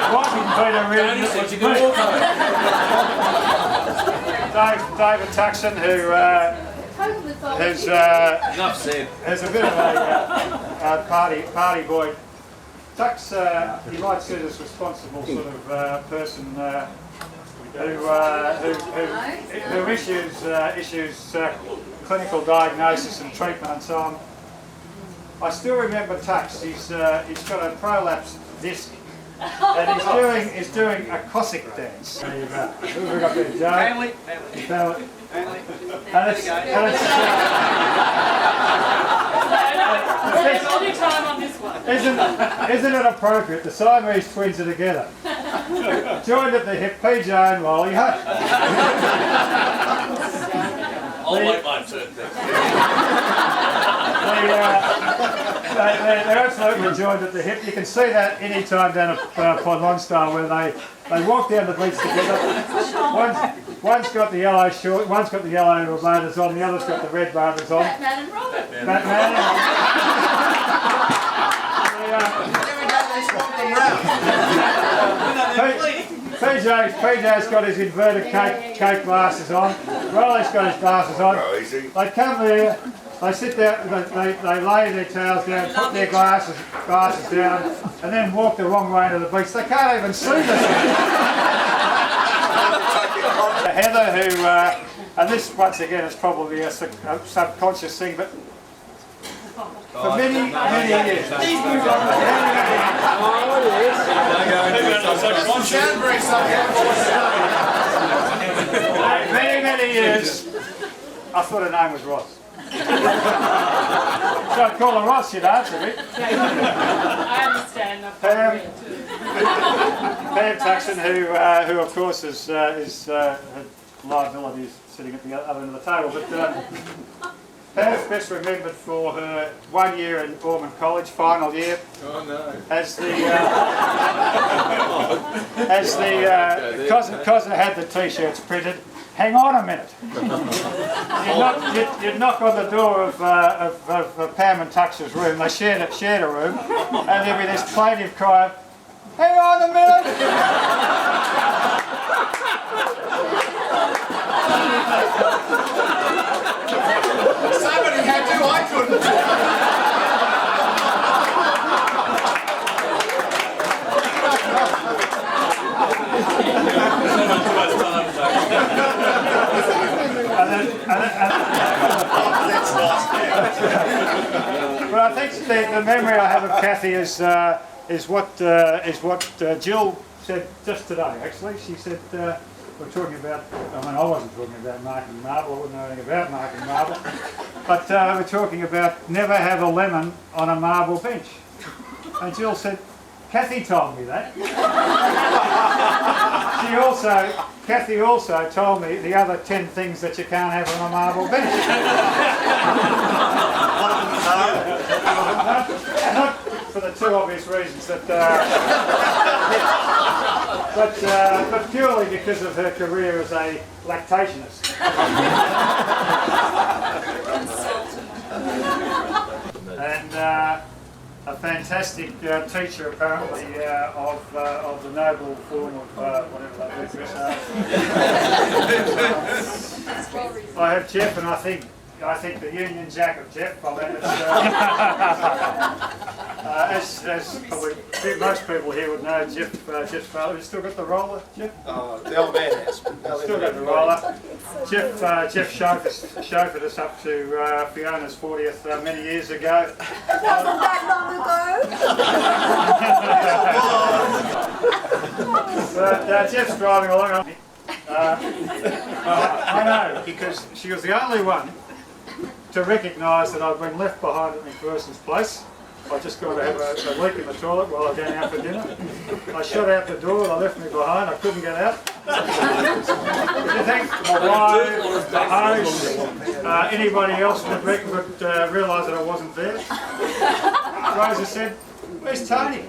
wasn't Peter Reardon, it was me. David Tuxon, who's a bit of a party boy. Tux, you might see this responsible sort of person who issues clinical diagnosis and treatment and so on. I still remember Tux. He's got a prolapse disc, and he's doing a Cossack dance. There you go. Who have we got there, Joe? Family. And it's time on this one. Isn't it appropriate? The Siamese twins are together. Joined at the hip, PJ and Wally Hutt. I'll wait my turn. They're absolutely joined at the hip. You can see that any time down at Pond Lonsdale where they walk down the beach together. One's got the yellow short, one's got the yellow bathers on, the other's got the red bathers on. Batman and Robin. Batman. PJ's got his inverted cake glasses on. Rolly's got his glasses on. They come there, they sit down, they lay their towels down, put their glasses down, and then walk the wrong way to the beach. They can't even see this. Heather, who, and this once again is probably a subconscious thing, but for many years. Many years, I thought her name was Ross. So I'd call her Ross, you'd answer me. I understand. Pam Tuxon, who of course is her liability sitting at the other end of the table, but Pam's best remembered for her 1 year in Ormond College, final year. Oh no! Because I had the t-shirts printed. Hang on a minute. You'd knock on the door of Pam and Tux's room. They shared a room, and there'd be this plaintive cry of, "Hang on a minute." Somebody had to, I couldn't. But I think the memory I have of Kathy is what Jill said just today. Actually, she said we're talking about. I mean, I wasn't talking about marking marble. I wouldn't know anything about marking marble. But we're talking about never have a lemon on a marble bench. And Jill said, Kathy told me that. Kathy also told me the other 10 things that you can't have on a marble bench. Not for the two obvious reasons that, but purely because of her career as a lactationist. And a fantastic teacher, apparently, of the noble form of whatever that is. I have Jeff, and I think the Union Jack of Jeff. I mean, it's, as probably most people here would know, Jeff's father. Have you still got the roller, Jeff? Oh, the old man has. Still got the roller. Jeff chauffeured us up to Fiona's 40th many years ago. Wasn't that long ago? But Jeff's driving along. I know, because she was the only one to recognise that I'd been left behind at McPherson's place. I just got to have a leak in the toilet while I was going out for dinner. I shut out the door, they left me behind, I couldn't get out. If you think my wife, the host, anybody else would realise that I wasn't there, Rosa said, "Where's Tony?"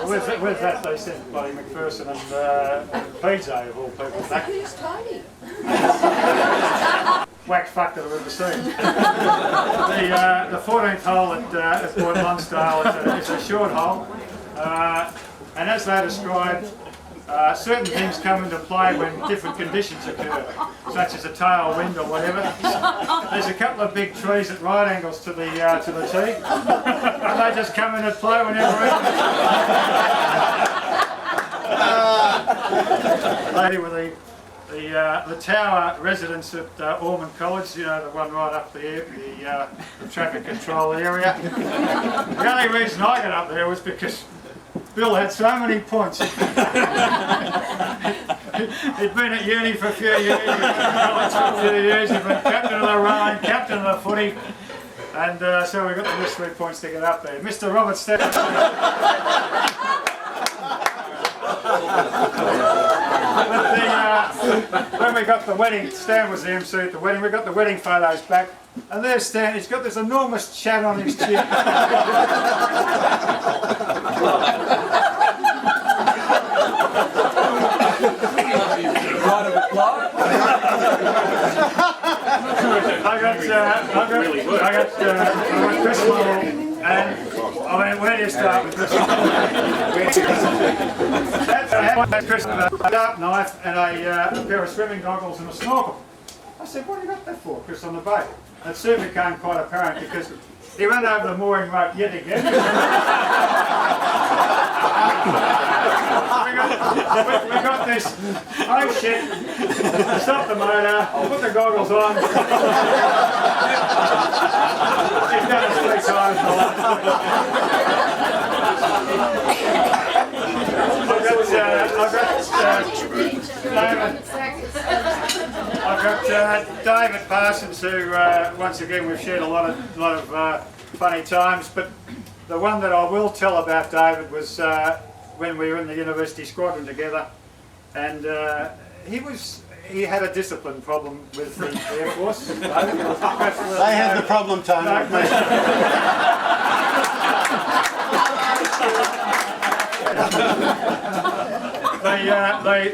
Where's that? They said Buddy McPherson and PJ of all people. Who's Tony? whack fuck that I've ever seen. The 14th hole at Port Lonsdale is a short hole, and as they described, certain things come into play when different conditions occur, such as a tailwind or whatever. There's a couple of big trees at right angles to the tee, and they just come into play whenever. Lady with the tower residence at Ormond College, you know, the one right up there, the traffic control area. The only reason I got up there was because Bill had so many points. He'd been at uni for a few years, he'd been at college for a few years, he'd been captain of the rowing, captain of the footy, and so we got the list 3 points to get up there. Mr. Robert Stafford. When we got the wedding, Stan was the MC at the wedding, we got the wedding photos back, and there's Stan, he's got this enormous chat on his chin. I got Chris Lovell, and I mean, where do you start with Chris? Chris had a sharp knife and a pair of swimming goggles and a snorkel. I said, what have you got that for, Chris, on the boat? And it soon became quite apparent because he ran over the mooring rope yet again. we got this, oh shit, stop the motor, put the goggles on. He's done it 3 times. I've got David Parsons, who once again we've shared a lot of funny times, but the one that I will tell about David was when we were in the university squadron together, and he had a discipline problem with the Air Force. They had the problem, Tony.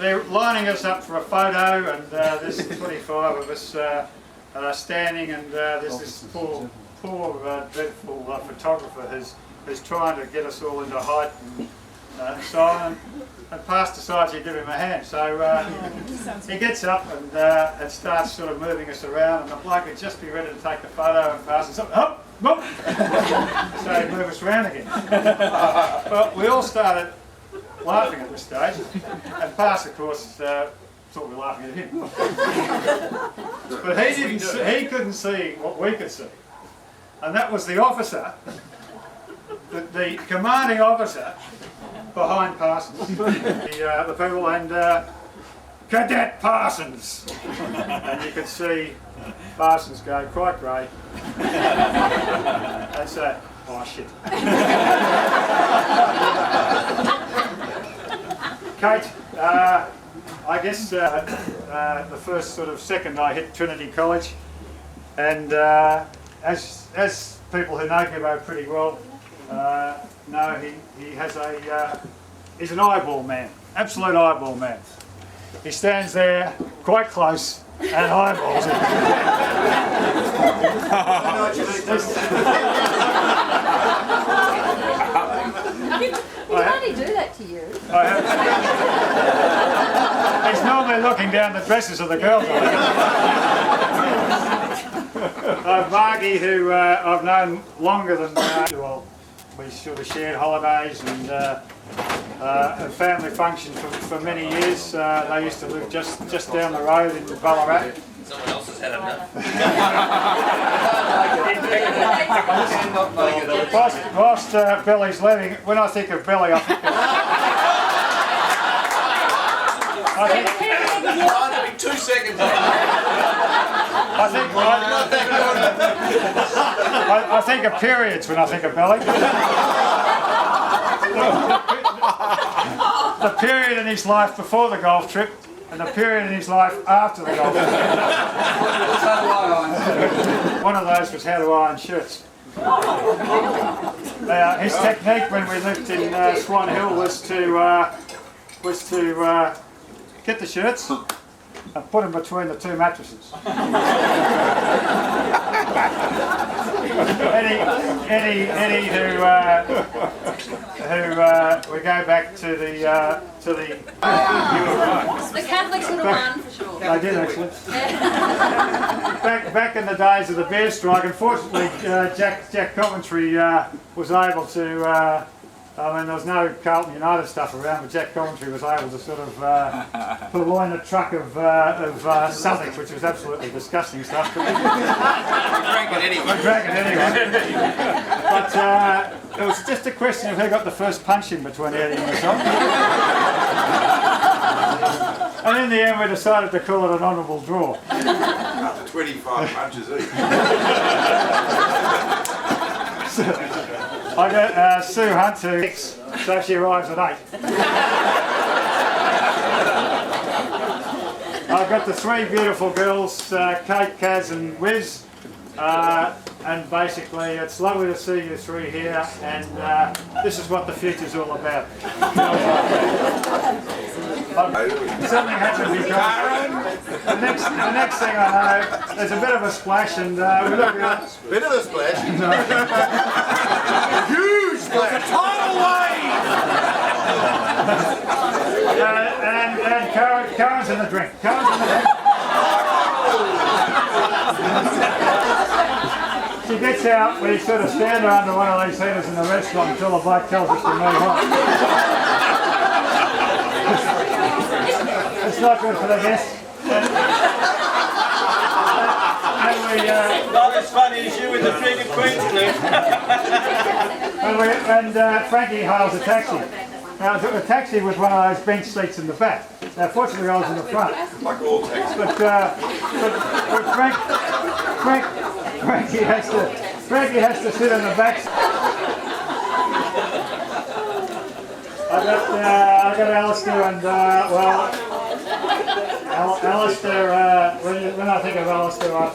They're lining us up for a photo, and there's 25 of us standing, and there's this poor dreadful photographer who's trying to get us all into height and so on. And Pastor decides to give him a hand. So he gets up and starts sort of moving us around, and the bloke would just be ready to take the photo, and Pastor said, oh, no. So he'd move us around again. Well, we all started laughing at this stage, and Pastor, of course, thought we were laughing at him. But he couldn't see what we could see. And that was the officer, the commanding officer behind Parsons, the people, and Cadet Parsons. And you could see Parsons go quite grey and say, oh shit. Kate, I guess the first sort of second I hit Trinity College, and as people who know Gibbo pretty well know, he has he's an eyeball man, absolute eyeball man. He stands there quite close and eyeballs it. He can only do that to you. He's normally looking down the dresses of the girls. Margie, who I've known longer than well, we sort of shared holidays and family functions for many years. They used to live just down the road in Ballarat. Someone else has had enough. Whilst Billy's leaving, when I think of Billy, I think Only 2 seconds. I think of periods when I think of Billy. The period in his life before the golf trip and the period in his life after the golf trip. One of those was how to iron shirts. His technique when we lived in Swan Hill was to get the shirts, and put them between the two mattresses. Eddie, who we go back to the The Catholics would have won for sure. I did actually. Back in the days of the beer strike, unfortunately, Jack Coventry was able to. I mean, there was no Carlton United stuff around, but Jack Coventry was able to sort of purloin a truck of Sussex, which was absolutely disgusting stuff. But Drank it anyway. drank it anyway. But it was just a question of who got the first punch in between Eddie and myself. And in the end, we decided to call it an honourable draw. 25 punches each. I got Sue Hunt, so she arrives at 8. I've got the three beautiful girls, Kate, Kaz and Wiz, and basically it's lovely to see you three here, and this is what the future's all about. Something had to be done. The next thing I know, there's a bit of a splash, and we look at Bit of a splash. Huge splash. It's a tidal wave. and Karen's in the drink. She gets out, we sort of stand her under one of these heaters in the restaurant until the bloke tells us to move on. It's not good for the guests. Not as funny as you in the King of Queensland. and Frankie hails a taxi. Now, I took a taxi with one of those bench seats in the back. Now, fortunately, I was in the front. Like all taxis. But Frankie has to sit in the back. I got Alistair and Alistair. When I think of Alistair, I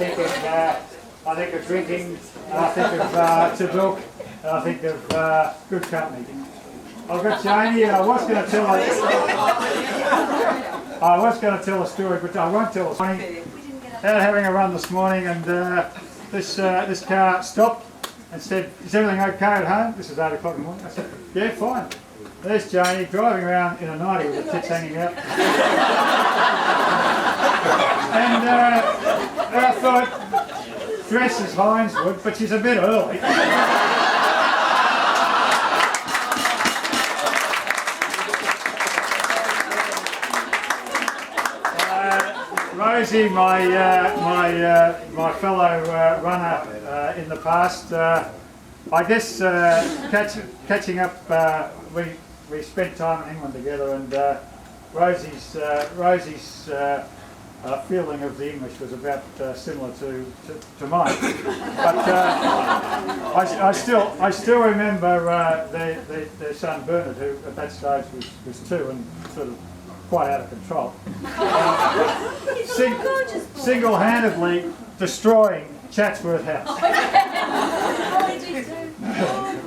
think of drinking, I think of Tabuk, and I think of good company. I've got Jamie, and I was going to tell a story, but I won't tell a story. Out having a run this morning, and this car stopped and said, "Is everything okay at home?" This is 8 o'clock in the morning. I said, "Yeah, fine." There's Janie driving around in a 90 with the tits hanging out. And I thought, dress as Hines would, but she's a bit early. Rosie, my fellow runner in the past, I guess catching up, we spent time in England together, and Rosie's feeling of the English was about similar to mine. But I still remember their son Bernard, who at that stage was 2 and sort of quite out of control. Single-handedly destroying Chatsworth House.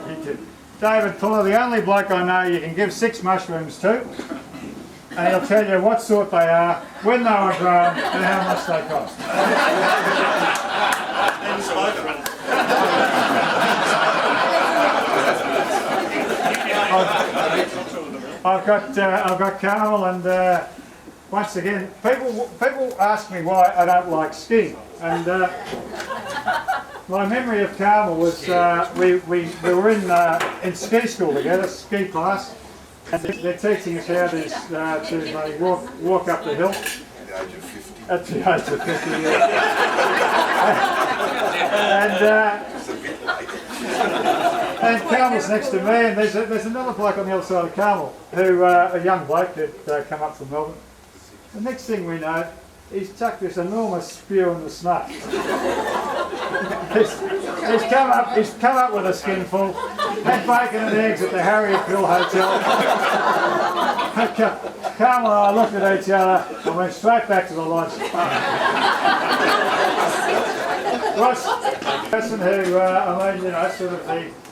He did. David Fuller, the only bloke I know you can give 6 mushrooms to, and he'll tell you what sort they are, when they were grown, and how much they cost. I've got Carmel, and once again, people ask me why I don't like skiing, and my memory of Carmel was we were in ski school together, ski class, and they're teaching us how to walk up the hill. At the age of 50, and Carmel's next to me, and there's another bloke on the other side of Carmel, who a young bloke that come up from Melbourne. The next thing we know, he's chucked this enormous spew in the snow. He's come up with a skinful, had bacon and eggs at the Harriet Hill Hotel. Carmel and I looked at each other and went straight back to the lodge. Ross, person who, I mean, you know, sort of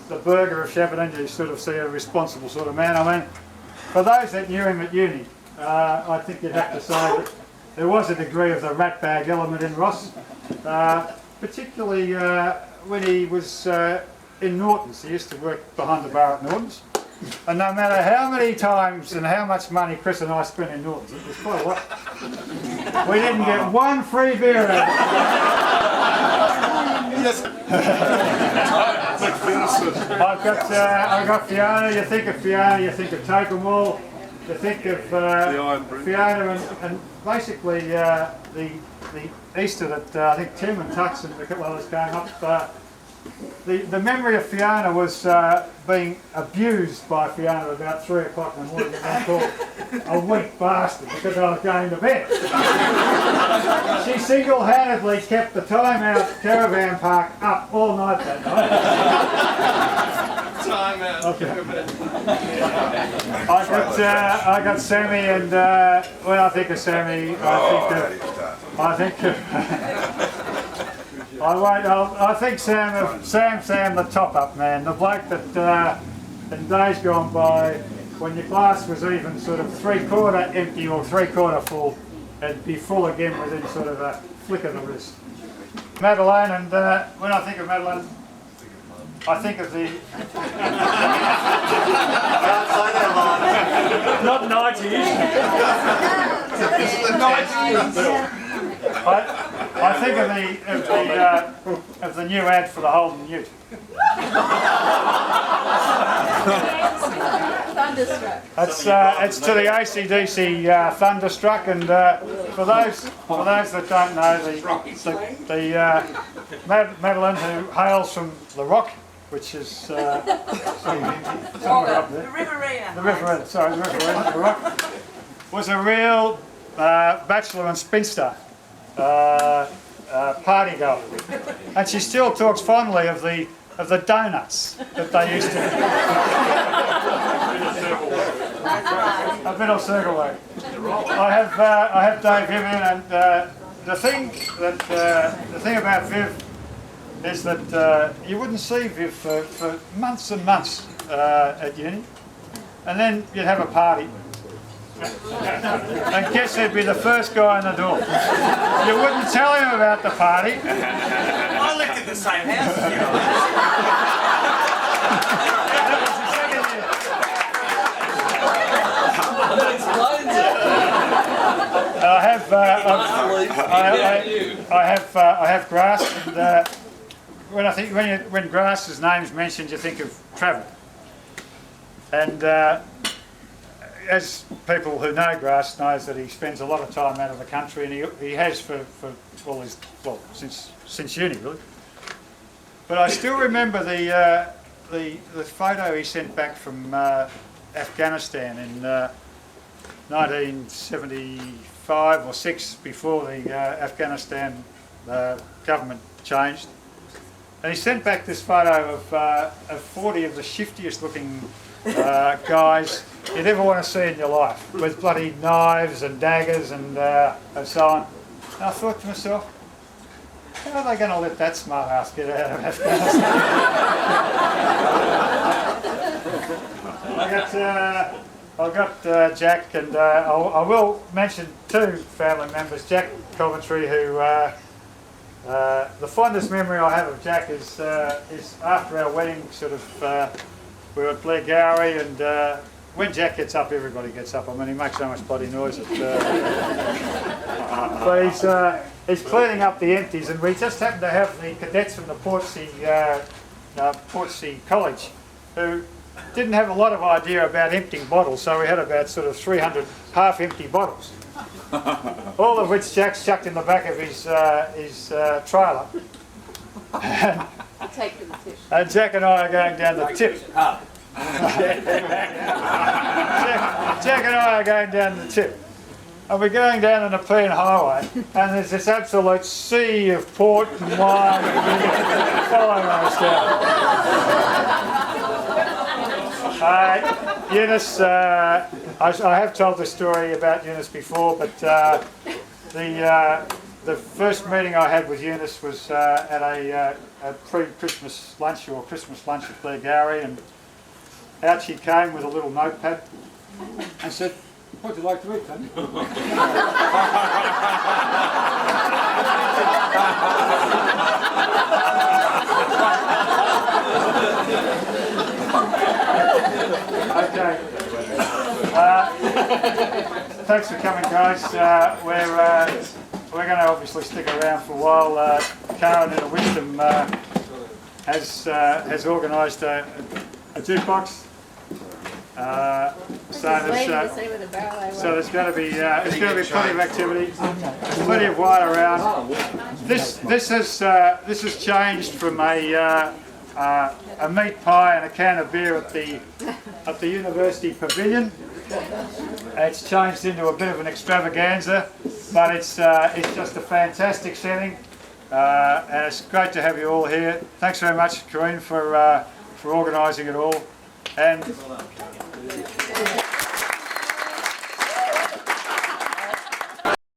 the burger of Shepparton, you sort of see a responsible sort of man. I mean, for those that knew him at uni, I think you'd have to say that there was a degree of the ratbag element in Ross, particularly when he was in Norton's. He used to work behind the bar at Norton's. And no matter how many times and how much money Chris and I spent in Norton's, it was quite a lot, we didn't get one free beer out of it. I've got Fiona. You think of Fiona, you think of Take 'em All, you think of Fiona and basically the Easter that I think Tim and Tux and a couple others came up. The memory of Fiona was being abused by Fiona about 3 o'clock in the morning and called a weak bastard because I was going to bed. She single-handedly kept the Time Out Caravan Park up all night that night. Time out. Okay. I got Sammy, and when I think of Sammy, I think Sam the top-up man, the bloke that in days gone by, when your glass was even sort of 3/4 empty or 3/4 full, it'd be full again within sort of a flick of the wrist. Madeleine, and when I think of Madeleine, I think of the... Not 90s. I think of the new ad for the Holden Ute. Thunderstruck. It's to the AC/DC Thunderstruck, and for those that don't know, Madeleine, who hails from the Rock, which is somewhere up there. The Riverina. The Riverina, sorry, the Riverina, the Rock, was a real bachelor and spinster party goer, and she still talks fondly of the donuts that they used to. A bit of circle work. I have Dave Viv in, and the thing about Viv is that you wouldn't see Viv for months and months at uni, and then you'd have a party. And guess who'd be the first guy in the door? You wouldn't tell him about the party. I lived in the same house as you. That was the second year. That explains it. I have Grass, and when Grass's name's mentioned, you think of travel. And as people who know Grass knows that he spends a lot of time out of the country, and he has for since uni really. But I still remember the photo he sent back from Afghanistan in 1975 or 6, before the Afghanistan government changed. And he sent back this photo of 40 of the shiftiest looking guys you'd ever want to see in your life, with bloody knives and daggers and so on. And I thought to myself, how are they going to let that smart ass get out of Afghanistan? I've got Jack, and I will mention 2 family members. Jack Coventry, who the fondest memory I have of Jack is after our wedding. Sort of, we were at Blair Gowrie, and when Jack gets up, everybody gets up. I mean, he makes so much bloody noise. But he's cleaning up the empties, and we just happened to have the cadets from the Portsea College, who didn't have a lot of idea about emptying bottles, so we had about sort of 300 half-empty bottles, all of which Jack's chucked in the back of his trailer. I'll take the tip. And Jack and I are going down the tip. Jack and I are going down the tip. And we're going down the Nepean Highway, and there's this absolute sea of port and wine following us down. Eunice, I have told this story about Eunice before, but the first meeting I had with Eunice was at a pre-Christmas lunch or Christmas lunch at Blair Gowrie, and out she came with a little notepad and said, What'd you like to eat, Tony? Okay. Thanks for coming, guys. We're going to obviously stick around for a while. Karen in the Wisdom has organised a jukebox. So there's going to be plenty of activity, plenty of wine around. This has changed from a meat pie and a can of beer at the University Pavilion. It's changed into a bit of an extravaganza, but it's just a fantastic setting, and it's great to have you all here. Thanks very much, Corinne, for organising it all. And